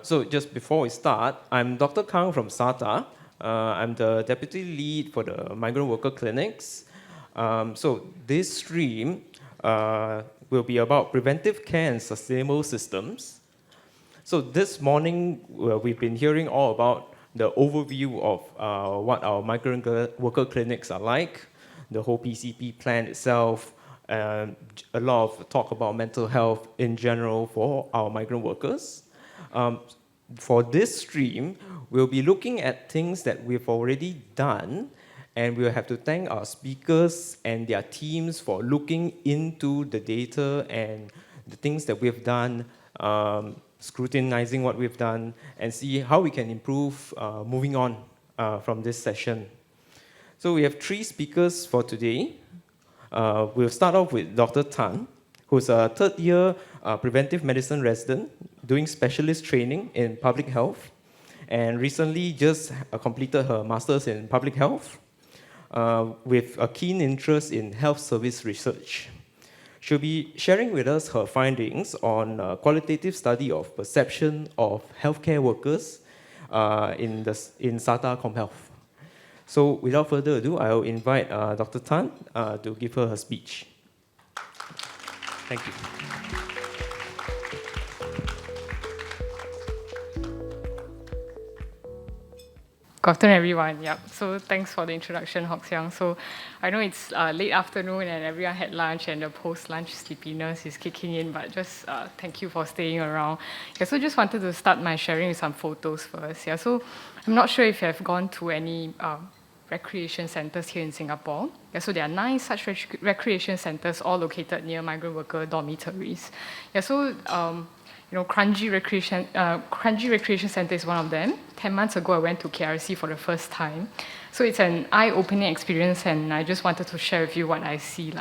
So just before we start, I'm Dr. Kang from SATA. I'm the deputy lead for the migrant worker clinics. So this stream will be about preventive care and sustainable systems. So this morning, we've been hearing all about the overview of what our migrant worker clinics are like, the whole PCP plan itself, and a lot of talk about mental health in general for our migrant workers. For this stream, we'll be looking at things that we've already done, and we'll have to thank our speakers and their teams for looking into the data and the things that we've done, scrutinizing what we've done, and see how we can improve moving on from this session. So we have 3 speakers for today. We'll start off with Dr. Tan, who's a third-year preventive medicine resident doing specialist training in public health, and recently just completed her master's in public health with a keen interest in health service research. She'll be sharing with us her findings on a qualitative study of perception of healthcare workers in SATA CommHealth. So without further ado, I'll invite Dr. Tan to give her speech. Thank you. Good afternoon, everyone. Yeah, so thanks for the introduction, Hock Siang. So I know it's late afternoon and everyone had lunch and the post-lunch sleepiness is kicking in, but just thank you for staying around. Yeah, so just wanted to start my sharing with some photos first. Yeah, so I'm not sure if you have gone to any recreation centers here in Singapore. Yeah, so there are 9 such recreation centers, all located near migrant worker dormitories. Yeah, so Kranji Recreation Centre is one of them. 10 months ago, I went to KRC for the first time. So it's an eye-opening experience, and I just wanted to share with you what I see.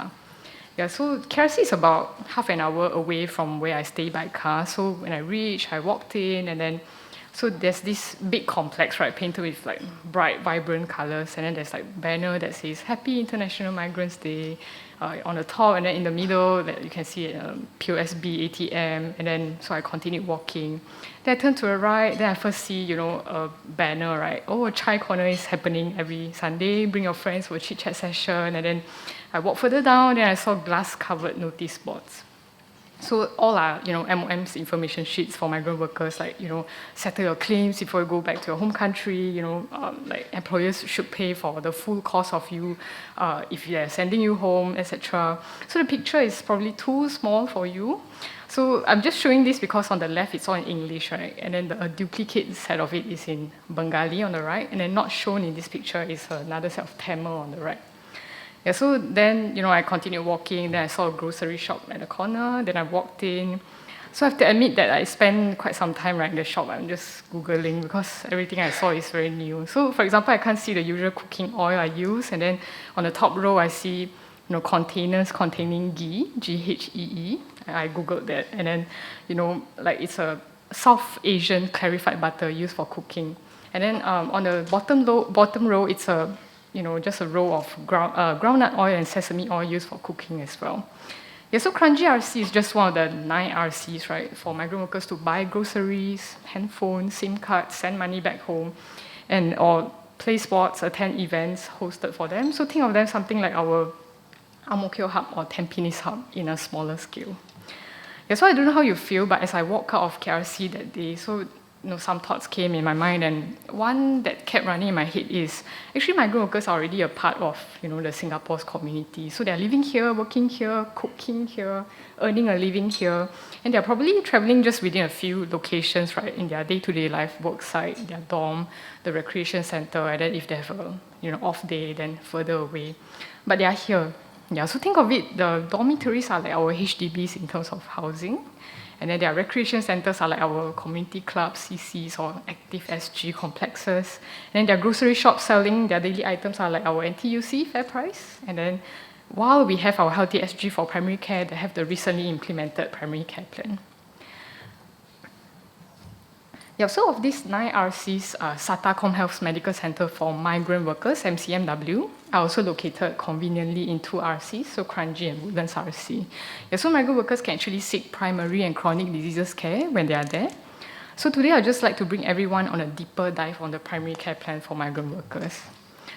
Yeah, so KRC is about half an hour away from where I stay by car. So when I reached, I walked in, and then so there's this big complex, right, painted with like bright, vibrant colors, and then there's like banner that says Happy International Migrants Day on the top, and then in the middle that you can see POSB ATM, and then so I continued walking. Then I turned to the right, then I first see a banner, right? Oh, a chai corner is happening every Sunday. Bring your friends for a chit chat session, and then I walked further down, then I saw glass-covered notice boards. So all are, MOM's information sheets for migrant workers, like, settle your claims before you go back to your home country, like employers should pay for the full cost of you if they're sending you home, etc. So the picture is probably too small for you. So I'm just showing this because on the left it's all in English, right? And then a duplicate set of it is in Bengali on the right, and then not shown in this picture is another set of Tamil on the right. Yeah, so then, I continued walking, then I saw a grocery shop at the corner, then I walked in. So I have to admit that I spent quite some time right in the shop. I'm just Googling because everything I saw is very new. So for example, I can't see the usual cooking oil I use, and then on the top row I see containers containing ghee, Ghee. I Googled that, and then, like it's a South Asian clarified butter used for cooking. And then on the bottom row, it's just a row of groundnut oil and sesame oil used for cooking as well. Yeah, so Kranji RC is just one of the 9 RCs, right, for migrant workers to buy groceries, handphones, SIM cards, send money back home, or play sports, attend events hosted for them. So think of them something like our Ang Mo Kio hub or Tampines hub in a smaller scale. Yeah, so I don't know how you feel, but as I walked out of KRC that day, so some thoughts came in my mind, and one that kept running in my head is actually migrant workers are already a part of the Singapore's community. So they're living here, working here, cooking here, earning a living here, and they're probably traveling just within a few locations, right, in their day-to-day life, work site, their dorm, the recreation center, and then if they have a off day, then further away. But they are here. Yeah, so think of it, the dormitories are like our HDBs in terms of housing. And then their recreation centers are like our community clubs, CCs, or active SG complexes. And then their grocery shops selling their daily items are like our NTUC, Fair Price. And then while we have our Healthy SG for primary care, they have the recently implemented primary care plan. Yeah, so of these 9 RCs, SATA CommHealth's Medical Center for Migrant Workers, MCMW, are also located conveniently in 2 RCs, so Kranji and Woodlands RC. Yeah, so migrant workers can actually seek primary and chronic diseases care when they are there. So today I'd just like to bring everyone on a deeper dive on the primary care plan for migrant workers.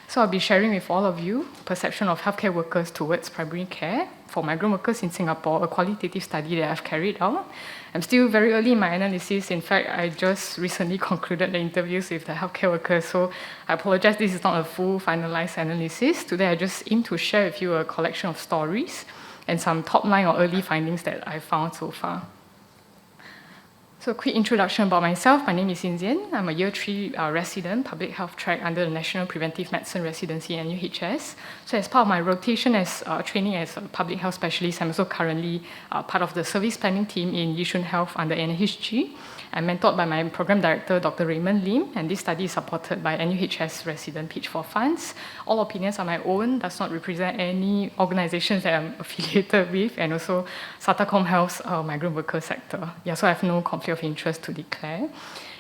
So I'll be sharing with all of you perception of healthcare workers towards primary care for migrant workers in Singapore, a qualitative study that I've carried out. I'm still very early in my analysis. In fact, I just recently concluded the interviews with the healthcare workers, so I apologize, this is not a full finalized analysis. Today I just aim to share with you a collection of stories and some top line or early findings that I found so far. So a quick introduction about myself. My name is Zhien. I'm a year 3 resident, public health track under the National Preventive Medicine Residency at NUHS. So as part of my rotation as training as a public health specialist, I'm also currently part of the service planning team in Yishun Health under NHG. I'm mentored by my program director, Dr. Raymond Lim, and this study is supported by NUHS resident Pitch for Funds. All opinions are my own, does not represent any organizations that I'm affiliated with, and also SATA CommHealth's migrant worker sector. Yeah, so I have no conflict of interest to declare.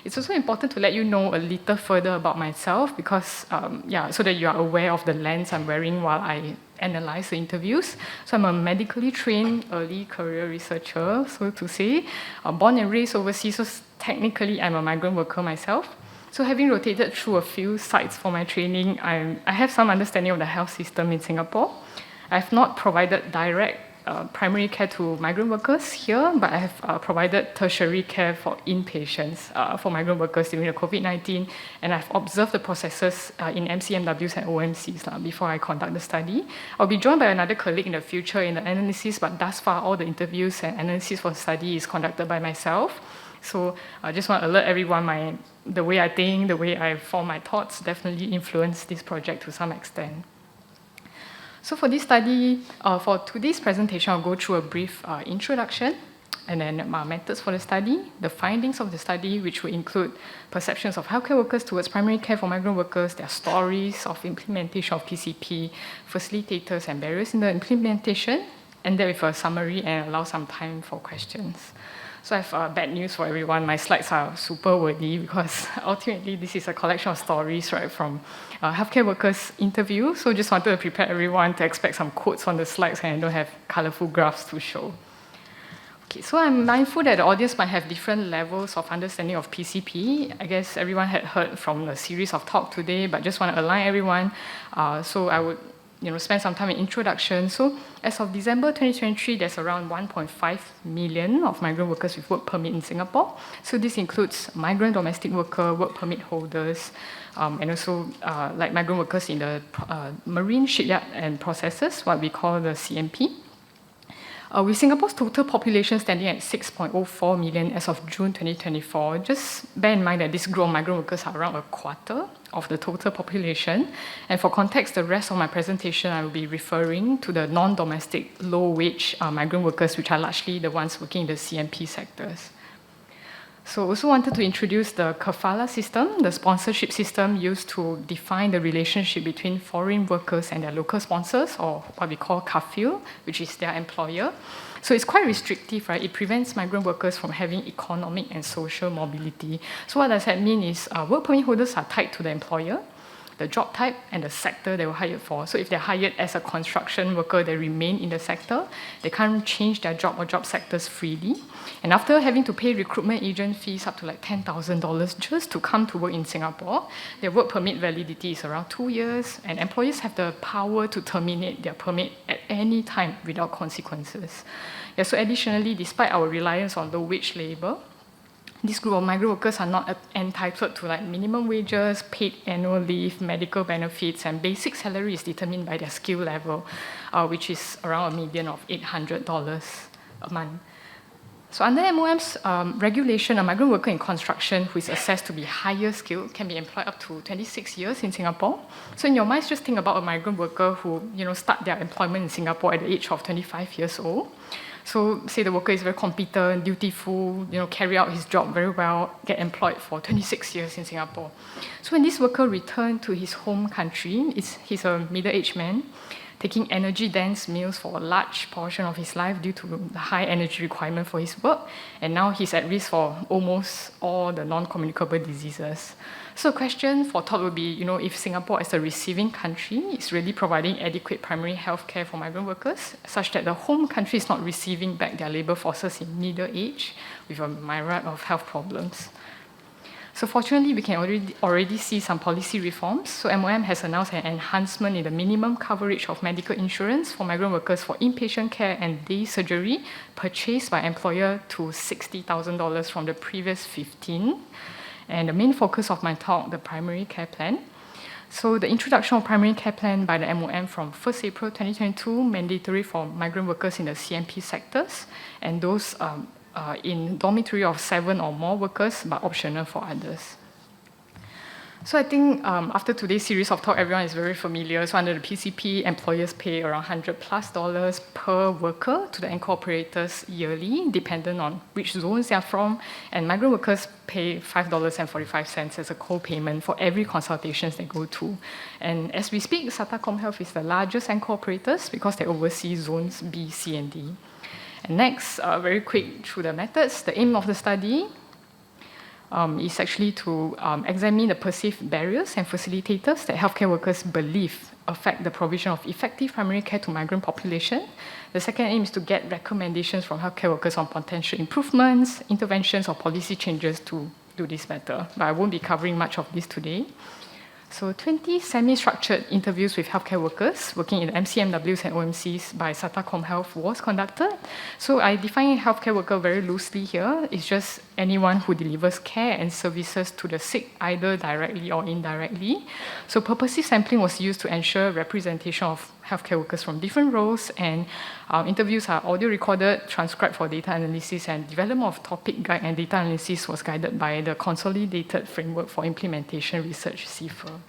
It's also important to let you know a little further about myself because, so that you are aware of the lens I'm wearing while I analyze the interviews. So I'm a medically trained early career researcher, so to say, born and raised overseas, so technically I'm a migrant worker myself. So having rotated through a few sites for my training, I have some understanding of the health system in Singapore. I've not provided direct primary care to migrant workers here, but I have provided tertiary care for inpatients for migrant workers during the COVID-19, and I've observed the processes in MCMWs and OMCs before I conduct the study. I'll be joined by another colleague in the future in the analysis, but thus far all the interviews and analysis for the study is conducted by myself. So I just want to alert everyone, the way I think, the way I form my thoughts definitely influence this project to some extent. So for this study, for today's presentation, I'll go through a brief introduction, and then methods for the study, the findings of the study, which will include perceptions of healthcare workers towards primary care for migrant workers, their stories of implementation of PCP, facilitators and barriers in the implementation, and then with a summary and allow some time for questions. So I have bad news for everyone. My slides are super wordy because ultimately this is a collection of stories from healthcare workers' interview. So just wanted to prepare everyone to expect some quotes on the slides and I don't have colorful graphs to show. Okay, so I'm mindful that the audience might have different levels of understanding of PCP. I guess everyone had heard from the series of talk today, but just want to align everyone. So I would spend some time in introduction. So as of December 2023, there's around 1.5 million of migrant workers with work permit in Singapore. So this includes migrant domestic worker, work permit holders, and also like migrant workers in the marine shipyard and processes, what we call the CMP. With Singapore's total population standing at 6.04 million as of June 2024, just bear in mind that this group of migrant workers are around a quarter of the total population. And for context, the rest of my presentation, I will be referring to the non-domestic, low-wage migrant workers, which are largely the ones working in the CMP sectors. So also wanted to introduce the kafala system, the sponsorship system used to define the relationship between foreign workers and their local sponsors, or what we call kafil, which is their employer. So it's quite restrictive, right? It prevents migrant workers from having economic and social mobility. So what does that mean is work permit holders are tied to the employer, the job type, and the sector they were hired for. So if they're hired as a construction worker, they remain in the sector. They can't change their job or job sectors freely. And after having to pay recruitment agent fees up to like $10,000 just to come to work in Singapore, their work permit validity is around 2 years, and employers have the power to terminate their permit at any time without consequences. Yeah, so additionally, despite our reliance on low-wage labor, this group of migrant workers are not entitled to like minimum wages, paid annual leave, medical benefits, and basic salary is determined by their skill level, which is around a median of $800 a month. So under MOM's regulation, a migrant worker in construction who is assessed to be higher skilled can be employed up to 26 years in Singapore. So in your minds, just think about a migrant worker who start their employment in Singapore at the age of 25 years old. So say the worker is very competent, dutiful, carry out his job very well, get employed for 26 years in Singapore. So when this worker returns to his home country, he's a middle-aged man, taking energy-dense meals for a large portion of his life due to the high energy requirement for his work, and now he's at risk for almost all the non-communicable diseases. So the question for thought would be, if Singapore as a receiving country is really providing adequate primary health care for migrant workers, such that the home country is not receiving back their labor forces in middle age with a myriad of health problems. So fortunately, we can already see some policy reforms. So MOM has announced an enhancement in the minimum coverage of medical insurance for migrant workers for inpatient care and day surgery purchased by employer to $60,000 from the previous 15. And the main focus of my talk, the primary care plan. So the introduction of primary care plan by the MOM from 1st April 2022, mandatory for migrant workers in the CMP sectors, and those in dormitory of 7 or more workers, but optional for others. So I think after today's series of talk, everyone is very familiar. So under the PCP, employers pay around $100+ per worker to the anchor operators yearly, dependent on which zones they are from. And migrant workers pay $5.45 as a co-payment for every consultations they go to. And as we speak, SATA CommHealth is the largest anchor operators because they oversee zones B, C, and D. And next, very quick through the methods. The aim of the study is actually to examine the perceived barriers and facilitators that healthcare workers believe affect the provision of effective primary care to migrant population. The second aim is to get recommendations from healthcare workers on potential improvements, interventions, or policy changes to do this better. But I won't be covering much of this today. So 20 semi-structured interviews with healthcare workers working in MCMWs and OMCs by SATA CommHealth was conducted. So I define healthcare worker very loosely here. It's just anyone who delivers care and services to the sick, either directly or indirectly. So purposive sampling was used to ensure representation of healthcare workers from different roles, and interviews are audio recorded, transcribed for data analysis, and development of topic guide and data analysis was guided by the Consolidated Framework for Implementation Research, CIFR.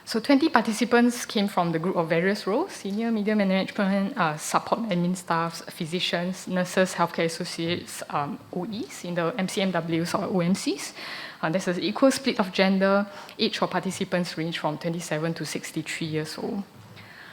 So 20 participants came from the group of various roles: senior, media management, support admin staffs, physicians, nurses, healthcare associates, OEs in the MCMWs or OMCs. There's an equal split of gender. Age of participants range from 27 to 63 years old.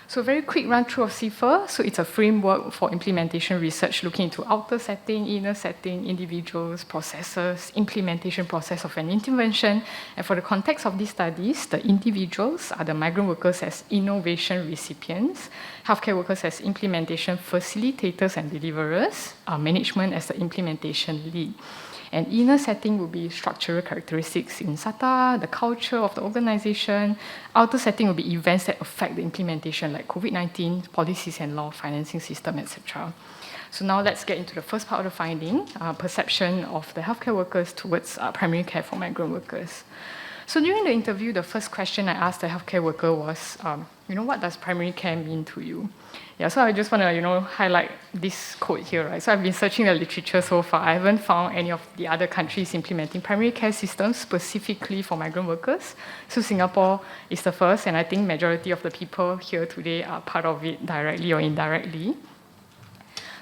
So a very quick run through of CIFR. So it's a framework for implementation research looking into outer setting, inner setting, individuals, processes, implementation process of an intervention. And for the context of these studies, the individuals are the migrant workers as innovation recipients, healthcare workers as implementation facilitators and deliverers, management as the implementation lead. And inner setting will be structural characteristics in SATA, the culture of the organization. Outer setting will be events that affect the implementation, like COVID-19, policies and law, financing system, etc. So now let's get into the first part of the finding, perception of the healthcare workers towards primary care for migrant workers. So during the interview, the first question I asked the healthcare worker was, what does primary care mean to you? Yeah, so I just want to, highlight this quote here, right? So I've been searching the literature so far. I haven't found any of the other countries implementing primary care systems specifically for migrant workers. So Singapore is the first, and I think majority of the people here today are part of it directly or indirectly.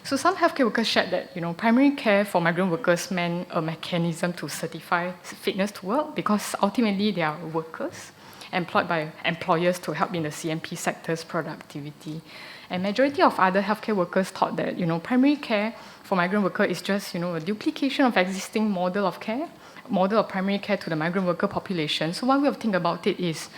So some healthcare workers shared that, primary care for migrant workers meant a mechanism to certify fitness to work because ultimately they are workers employed by employers to help in the CMP sector's productivity. And majority of other healthcare workers thought that, primary care for migrant worker is just, a duplication of existing model of primary care to the migrant worker population. So one way of thinking about it is,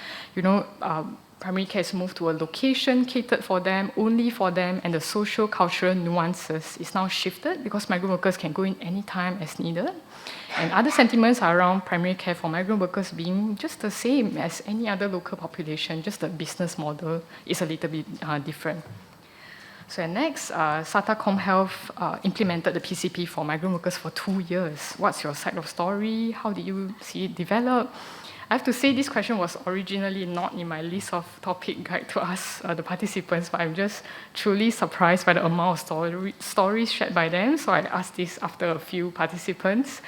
primary care is moved to a location catered for them, only for them, and the social cultural nuances is now shifted because migrant workers can go in anytime as needed. And other sentiments are around primary care for migrant workers being just the same as any other local population, just the business model is a little bit different. So next, SATA CommHealth implemented the PCP for migrant workers for 2 years. What's your side of story? How did you see it develop? I have to say this question was originally not in my list of topic guide to ask the participants, but I'm just truly surprised by the amount of stories shared by them. So I asked this after a few participants.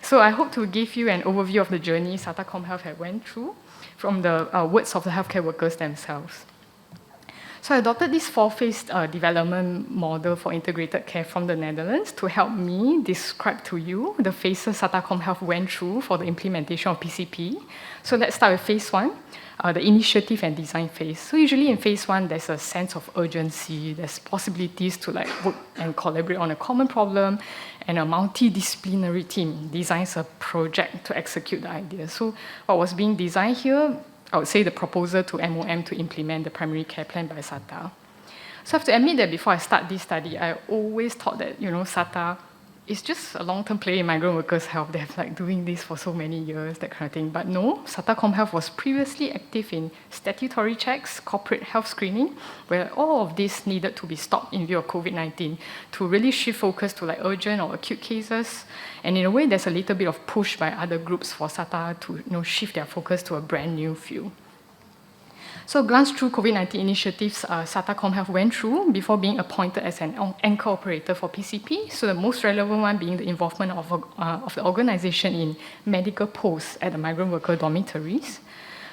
So I hope to give you an overview of the journey SATA CommHealth had went through from the words of the healthcare workers themselves. So I adopted this four-phase development model for integrated care from the Netherlands to help me describe to you the phases SATA CommHealth went through for the implementation of PCP. So let's start with phase one, the initiative and design phase. So usually in phase one, there's a sense of urgency, there's possibilities to work and collaborate on a common problem, and a multidisciplinary team designs a project to execute the idea. So what was being designed here, I would say the proposal to MOM to implement the primary care plan by SATA. So I have to admit that before I start this study, I always thought that, SATA is just a long-term player in migrant workers' health. They've doing this for so many years, that kind of thing. But no, SATA CommHealth was previously active in statutory checks, corporate health screening, where all of this needed to be stopped in view of COVID-19 to really shift focus to urgent or acute cases. And in a way, there's a little bit of push by other groups for SATA to shift their focus to a brand new field. So glance through COVID-19 initiatives SATA CommHealth went through before being appointed as an anchor operator for PCP. So the most relevant one being the involvement of the organization in medical posts at the migrant worker dormitories.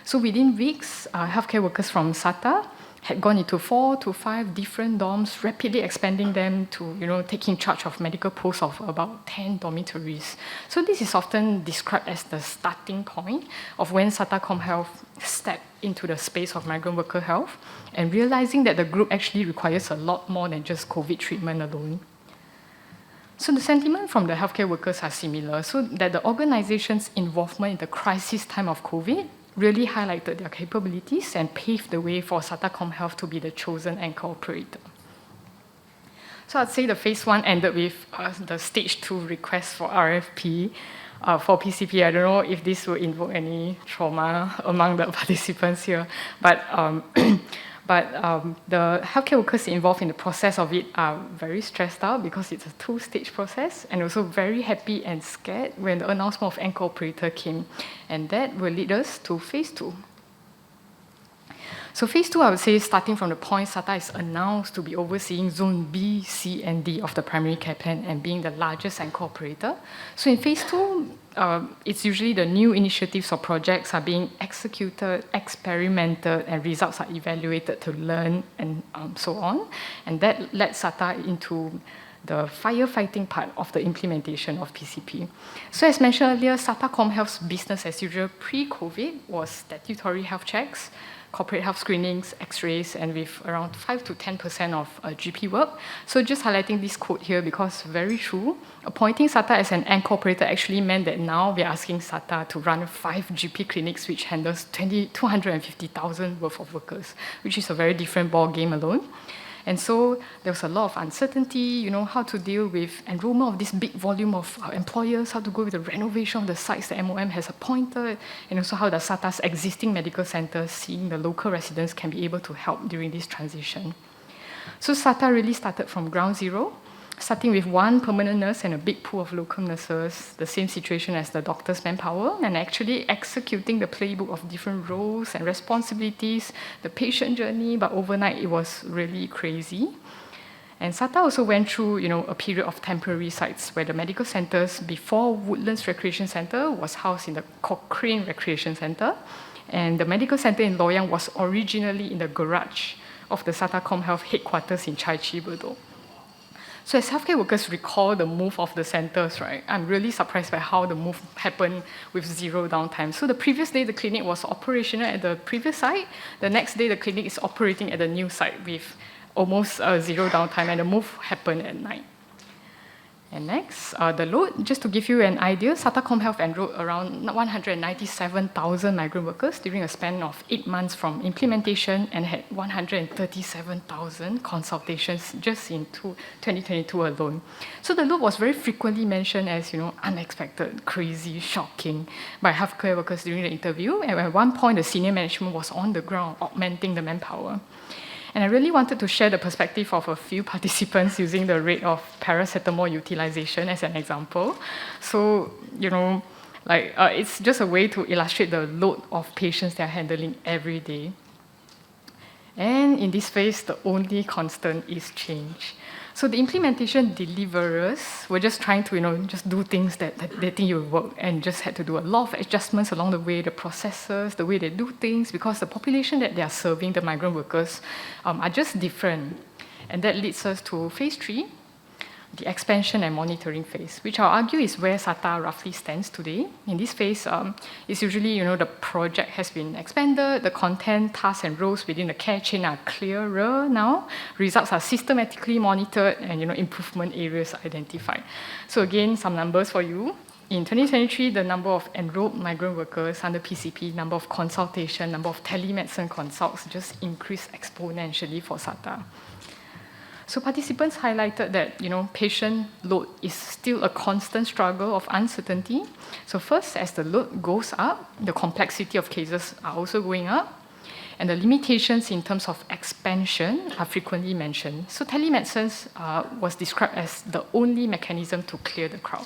So within weeks, healthcare workers from SATA had gone into 4 to 5 different dorms, rapidly expanding them to taking charge of medical posts of about 10 dormitories. So this is often described as the starting point of when SATA CommHealth stepped into the space of migrant worker health and realizing that the group actually requires a lot more than just COVID treatment alone. So the sentiment from the healthcare workers are similar, so that the organization's involvement in the crisis time of COVID really highlighted their capabilities and paved the way for SATA CommHealth to be the chosen anchor operator. So I'd say the phase one ended with the stage 2 request for RFP for PCP. I don't know if this will invoke any trauma among the participants here, but the healthcare workers involved in the process of it are very stressed out because it's a 2-stage process, and also very happy and scared when the announcement of anchor operator came. And that will lead us to phase 2. So phase 2, I would say, starting from the point SATA is announced to be overseeing zone B, C, and D of the primary care plan and being the largest anchor operator. So in phase 2, it's usually the new initiatives or projects are being executed, experimented, and results are evaluated to learn and so on. And that led SATA into the firefighting part of the implementation of PCP. So as mentioned earlier, SATA CommHealth's business as usual pre-COVID was statutory health checks, corporate health screenings, x-rays, and with around 5 to 10% of GP work. So just highlighting this quote here because very true. Appointing SATA as an anchor operator actually meant that now we're asking SATA to run 5 GP clinics which handles 250,000 worth of workers, which is a very different ball game alone. And so there was a lot of uncertainty, how to deal with enrollment of this big volume of employers, how to go with the renovation of the sites that MOM has appointed, and also how the SATA's existing medical centers, seeing the local residents, can be able to help during this transition. So SATA really started from ground zero, starting with 1 permanent nurse and a big pool of local nurses, the same situation as the doctor's manpower, and actually executing the playbook of different roles and responsibilities, the patient journey, but overnight it was really crazy. And SATA also went through, a period of temporary sites where the medical centers before Woodlands Recreation Centre was housed in the Cochrane Recreation Centre, and the medical centre in Loyang was originally in the garage of the SATA CommHealth headquarters in Chai Chee, Bedok. So as healthcare workers recall the move of the centers, right, I'm really surprised by how the move happened with 0 downtime. So the previous day, the clinic was operational at the previous site. The next day, the clinic is operating at the new site with almost 0 downtime, and the move happened at night. And next, the load, just to give you an idea, SATA CommHealth enrolled around 197,000 migrant workers during a span of 8 months from implementation and had 137,000 consultations just in 2022 alone. So the load was very frequently mentioned as, unexpected, crazy, shocking by healthcare workers during the interview. And at one point, the senior management was on the ground augmenting the manpower. And I really wanted to share the perspective of a few participants using the rate of paracetamol utilization as an example. So, it's just a way to illustrate the load of patients they're handling every day. And in this phase, the only constant is change. So the implementation deliverers were just trying to, just do things that they think will work, and just had to do a lot of adjustments along the way, the processes, the way they do things, because the population that they are serving, the migrant workers, are just different. And that leads us to phase 3, the expansion and monitoring phase, which I'll argue is where SATA roughly stands today. In this phase, it's usually, the project has been expanded, the content, tasks, and roles within the care chain are clearer now, results are systematically monitored, and, improvement areas identified. So again, some numbers for you. In 2023, the number of enrolled migrant workers under PCP, number of consultation, number of telemedicine consults just increased exponentially for SATA. So participants highlighted that, patient load is still a constant struggle of uncertainty. So first, as the load goes up, the complexity of cases are also going up, and the limitations in terms of expansion are frequently mentioned. So telemedicine was described as the only mechanism to clear the crowd.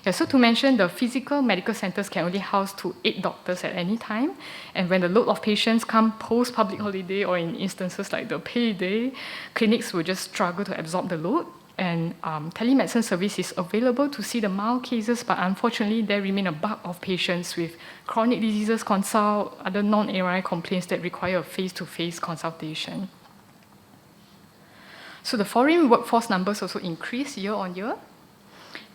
Yeah, so to mention, the physical medical centers can only house to 8 doctors at any time, and when the load of patients come post-public holiday or in instances like the payday, clinics will just struggle to absorb the load, and telemedicine service is available to see the mild cases, but unfortunately there remain a bulk of patients with chronic diseases consult, other non-ARI complaints that require a face-to-face consultation. So the foreign workforce numbers also increase year on year.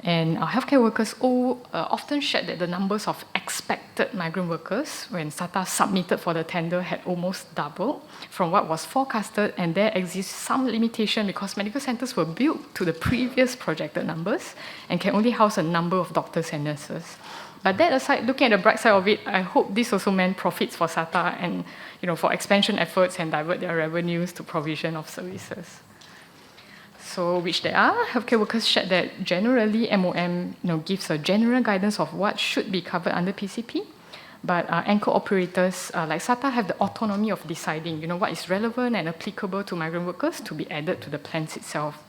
And healthcare workers often shared that the numbers of expected migrant workers when SATA submitted for the tender had almost doubled from what was forecasted, and there exists some limitation because medical centers were built to the previous projected numbers and can only house a number of doctors and nurses. But that aside, looking at the bright side of it, I hope this also meant profits for SATA and for expansion efforts and divert their revenues to provision of services. So, which there are, healthcare workers shared that generally MOM gives a general guidance of what should be covered under PCP, but anchor operators like SATA have the autonomy of deciding what is relevant and applicable to migrant workers to be added to the plans itself.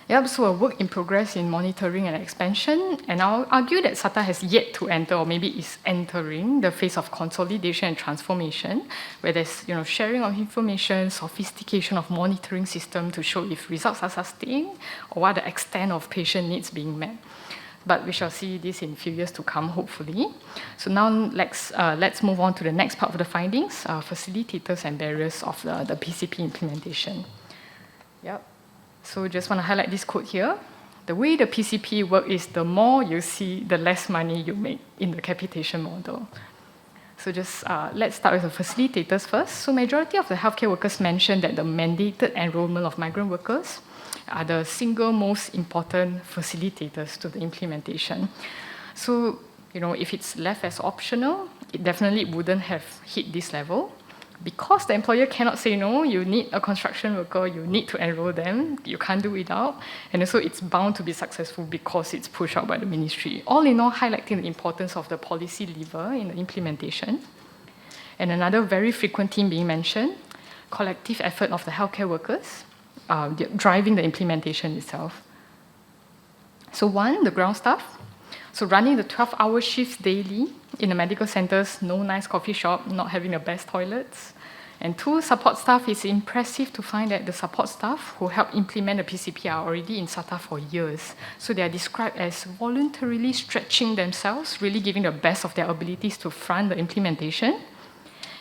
Yep, so a work in progress in monitoring and expansion, and I'll argue that SATA has yet to enter, or maybe is entering, the phase of consolidation and transformation, where there's sharing of information, sophistication of monitoring system to show if results are sustained, or what the extent of patient needs being met. But we shall see this in a few years to come, hopefully. So now let's move on to the next part of the findings, facilitators and barriers of the PCP implementation. Yep. So just want to highlight this quote here. The way the PCP work is the more you see, the less money you make in the capitation model. So just let's start with the facilitators first. So majority of the healthcare workers mentioned that the mandated enrollment of migrant workers are the single most important facilitators to the implementation. So, if it's left as optional, it definitely wouldn't have hit this level. Because the employer cannot say no, you need a construction worker, you need to enroll them, you can't do without, and also it's bound to be successful because it's pushed out by the ministry. All in all, highlighting the importance of the policy lever in the implementation. And another very frequent theme being mentioned, collective effort of the healthcare workers, driving the implementation itself. So one, the ground staff. So running the 12-hour shifts daily in the medical centers, no nice coffee shop, not having the best toilets. And two, support staff. It's impressive to find that the support staff who help implement the PCP are already in SATA for years. So they are described as voluntarily stretching themselves, really giving the best of their abilities to front the implementation.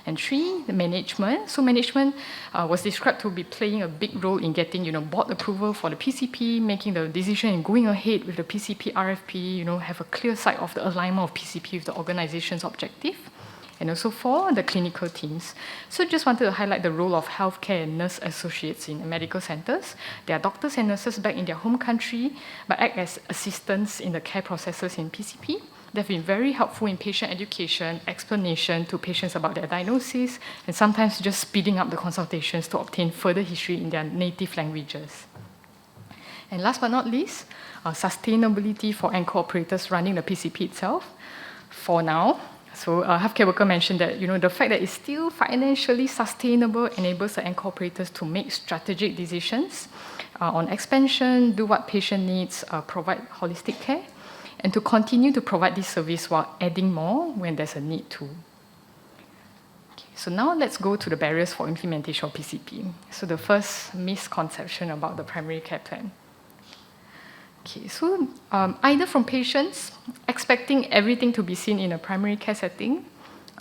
And three, the management. So management was described to be playing a big role in getting, board approval for the PCP, making the decision in going ahead with the PCP RFP, have a clear sight of the alignment of PCP with the organization's objective. And also for the clinical teams. So just wanted to highlight the role of healthcare and nurse associates in medical centers. They are doctors and nurses back in their home country, but act as assistants in the care processes in PCP. They've been very helpful in patient education, explanation to patients about their diagnosis, and sometimes just speeding up the consultations to obtain further history in their native languages. And last but not least, sustainability for anchor operators running the PCP itself. For now, so a healthcare worker mentioned that the fact that it's still financially sustainable enables the anchor operators to make strategic decisions on expansion, do what patient needs, provide holistic care, and to continue to provide this service while adding more when there's a need to. Okay, So now let's go to the barriers for implementation of PCP. So the first misconception about the primary care plan. Okay, so either from patients expecting everything to be seen in a primary care setting,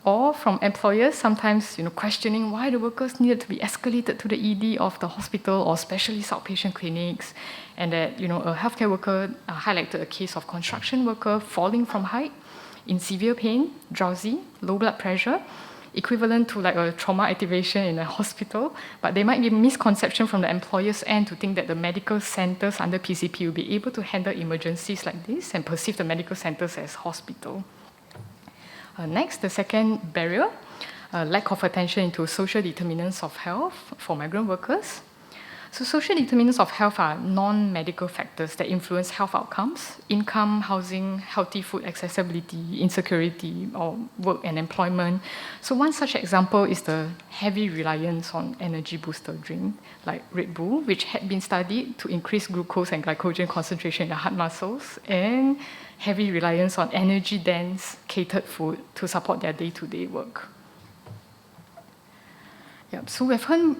or from employers sometimes questioning why the workers needed to be escalated to the ED of the hospital or specialist outpatient clinics, and that a healthcare worker highlighted a case of construction worker falling from height in severe pain, drowsy, low blood pressure, equivalent to like a trauma activation in a hospital, but there might be a misconception from the employer's end to think that the medical centers under PCP will be able to handle emergencies like this and perceive the medical centers as hospital. Next, the second barrier, lack of attention into social determinants of health for migrant workers. So social determinants of health are non-medical factors that influence health outcomes: income, housing, healthy food accessibility, insecurity, or work and employment. So one such example is the heavy reliance on energy booster drink, like Red Bull, which had been studied to increase glucose and glycogen concentration in the heart muscles, and heavy reliance on energy-dense catered food to support their day-to-day work. Yep. So we've heard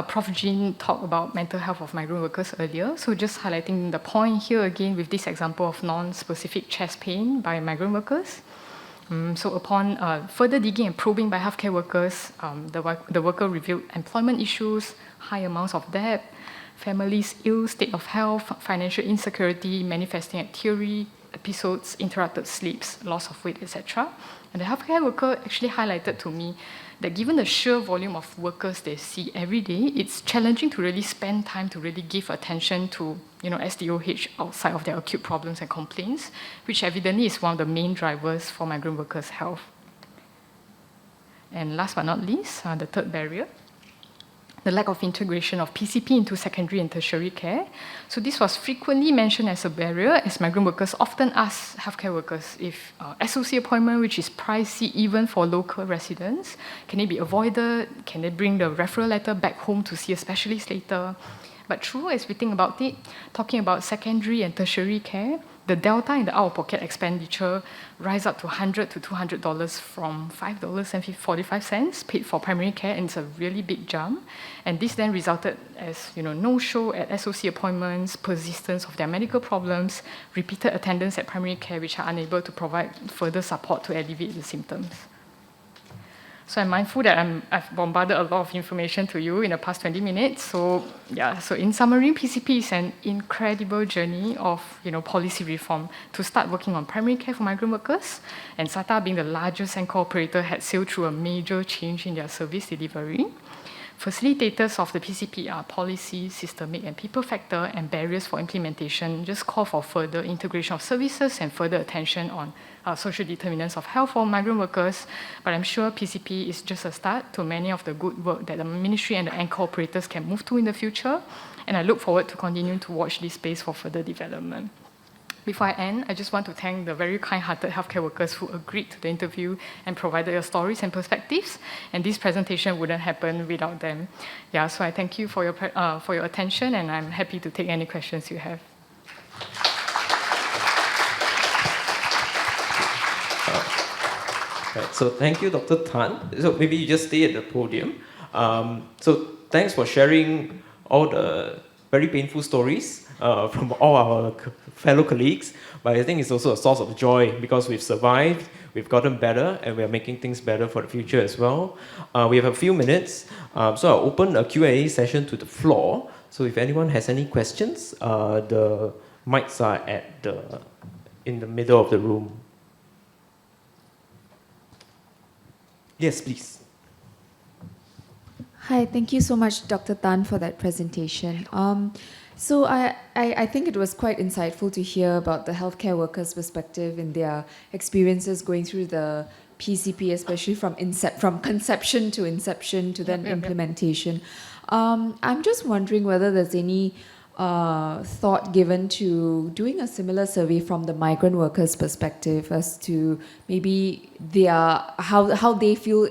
Prof. Zhien talk about mental health of migrant workers earlier. So just highlighting the point here again with this example of non-specific chest pain by migrant workers. So upon further digging and probing by healthcare workers, the worker revealed employment issues, high amounts of debt, family's ill state of health, financial insecurity manifesting at teary episodes, interrupted sleeps, loss of weight, etc. And the healthcare worker actually highlighted to me that given the sheer volume of workers they see every day, it's challenging to really spend time to really give attention to SDOH outside of their acute problems and complaints, which evidently is one of the main drivers for migrant workers' health. And last but not least, the third barrier, the lack of integration of PCP into secondary and tertiary care. So this was frequently mentioned as a barrier, as migrant workers often ask healthcare workers if SOC appointment, which is pricey even for local residents, can it be avoided? Can they bring the referral letter back home to see a specialist later? But true, as we think about it, talking about secondary and tertiary care, the delta in the out-of-pocket expenditure rise up to $100 to $200 from $5.45 paid for primary care, and it's a really big jump. And this then resulted as no-show at SOC appointments, persistence of their medical problems, repeated attendance at primary care, which are unable to provide further support to alleviate the symptoms. So I'm mindful that I've bombarded a lot of information to you in the past 20 minutes. So in summary, PCP is an incredible journey of policy reform to start working on primary care for migrant workers. And SATA, being the largest anchor operator, had sailed through a major change in their service delivery. Facilitators of the PCP are policy, systemic, and people factor, and barriers for implementation just call for further integration of services and further attention on social determinants of health for migrant workers. But I'm sure PCP is just a start to many of the good work that the ministry and the anchor operators can move to in the future. And I look forward to continuing to watch this space for further development. Before I end, I just want to thank the very kind-hearted healthcare workers who agreed to the interview and provided your stories and perspectives. And this presentation wouldn't happen without them. So I thank you for your attention, and I'm happy to take any questions you have. Right, so thank you, Dr. Tan. So maybe you just stay at the podium. So thanks for sharing all the very painful stories from all our fellow colleagues, but I think it's also a source of joy because we've survived, we've gotten better, and we're making things better for the future as well. We have a few minutes, so I'll open a Q&A session to the floor. So if anyone has any questions, the mics are in the middle of the room. Yes, please. Hi, thank you so much, Dr. Tan, for that presentation. So I think it was quite insightful to hear about the healthcare workers' perspective and their experiences going through the PCP, especially from conception to inception to then implementation. I'm just wondering whether there's any thought given to doing a similar survey from the migrant workers' perspective as to maybe how they feel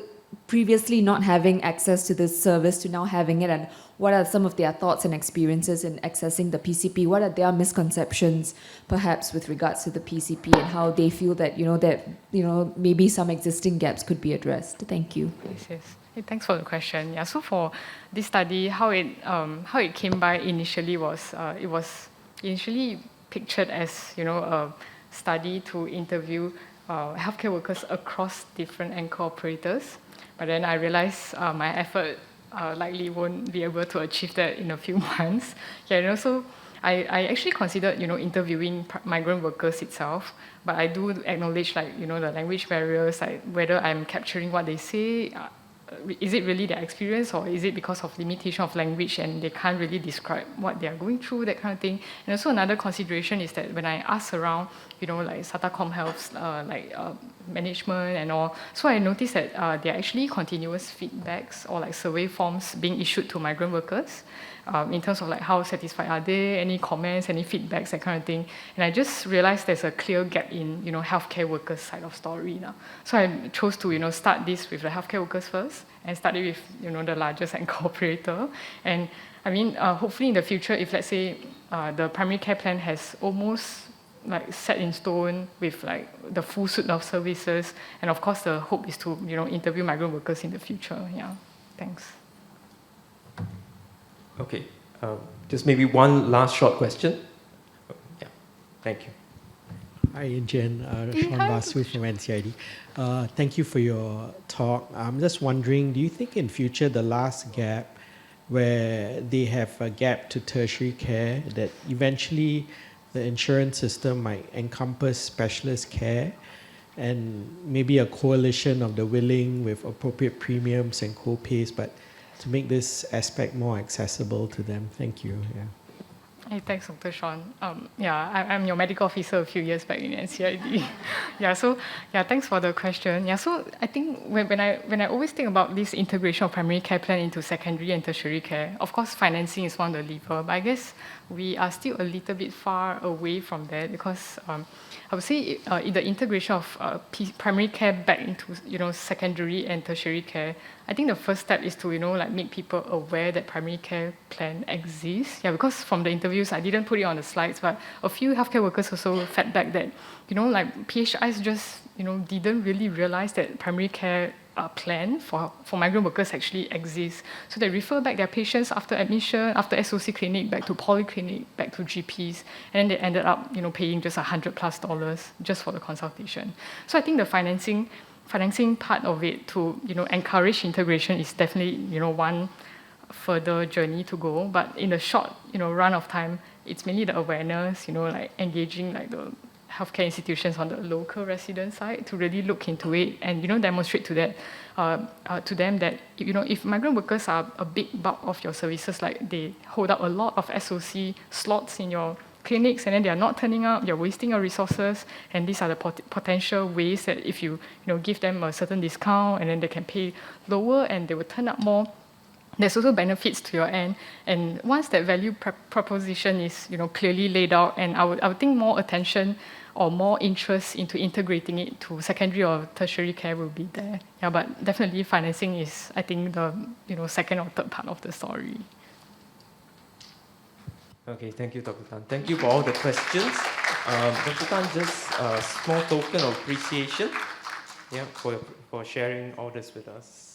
previously not having access to this service to now having it, and what are some of their thoughts and experiences in accessing the PCP? What are their misconceptions, perhaps, with regards to the PCP, and how they feel that maybe some existing gaps could be addressed? Thank you. Yes. Hey, thanks for the question. Yeah, so for this study, how it came by initially was it was initially pictured as a study to interview healthcare workers across different anchor operators. But then I realized my effort likely won't be able to achieve that in a few months. Yeah, and also I actually considered interviewing migrant workers itself, but I do acknowledge the language barriers, like whether I'm capturing what they say. Is it really their experience, or is it because of limitation of language and they can't really describe what they are going through, that kind of thing? And also another consideration is that when I ask around, like SATA CommHealth's management and all, so I noticed that there are actually continuous feedbacks or survey forms being issued to migrant workers in terms of how satisfied are they, any comments, any feedbacks, that kind of thing. And I just realized there's a clear gap in healthcare workers side of story now. So I chose to start this with the healthcare workers first and started with the largest anchor operator. And I mean, hopefully in the future, if let's say the primary care plan has almost set in stone with the full suite of services, and of course the hope is to interview migrant workers in the future. Yeah, thanks. Okay, just maybe one last short question. Yeah, thank you. Hi, Zhien. Sean Basu from NCID. Thank you for your talk. I'm just wondering, do you think in future the last gap, where they have a gap to tertiary care, that eventually the insurance system might encompass specialist care and maybe a coalition of the willing with appropriate premiums and co-pays, but to make this aspect more accessible to them? Thank you. Yeah. Hey, thanks, Dr. Sean. I'm your medical officer a few years back in NCID. Thanks for the question. Yeah, so I think when I always think about this integration of primary care plan into secondary and tertiary care, of course, financing is one of the levers, but I guess we are still a little bit far away from that, because I would say in the integration of primary care back into secondary and tertiary care, I think the first step is to make people aware that primary care plan exists. Yeah, because from the interviews, I didn't put it on the slides, but a few healthcare workers also fed back that PHIs just didn't really realize that primary care plan for migrant workers actually exists. So they refer back their patients after admission, after SOC clinic, back to polyclinic, back to GPs, and then they ended up paying just $100+ just for the consultation. So I think the financing part of it to encourage integration is definitely one further journey to go. But in the short run of time, it's mainly the awareness, engaging the healthcare institutions on the local resident side to really look into it and demonstrate to that to them that if migrant workers are a big bulk of your services, they hold up a lot of SOC slots in your clinics, and then they are not turning up, you're wasting your resources, and these are the potential ways that if you give them a certain discount and then they can pay lower and they will turn up more. There's also benefits to your end, and once that value proposition is clearly laid out, and I would think more attention or more interest into integrating it to secondary or tertiary care will be there. Yeah, but definitely financing is, I think, the second or third part of the story. Okay, thank you, Dr. Tan. Thank you for all the questions. Dr. Tan, just a small token of appreciation, for sharing all this with us.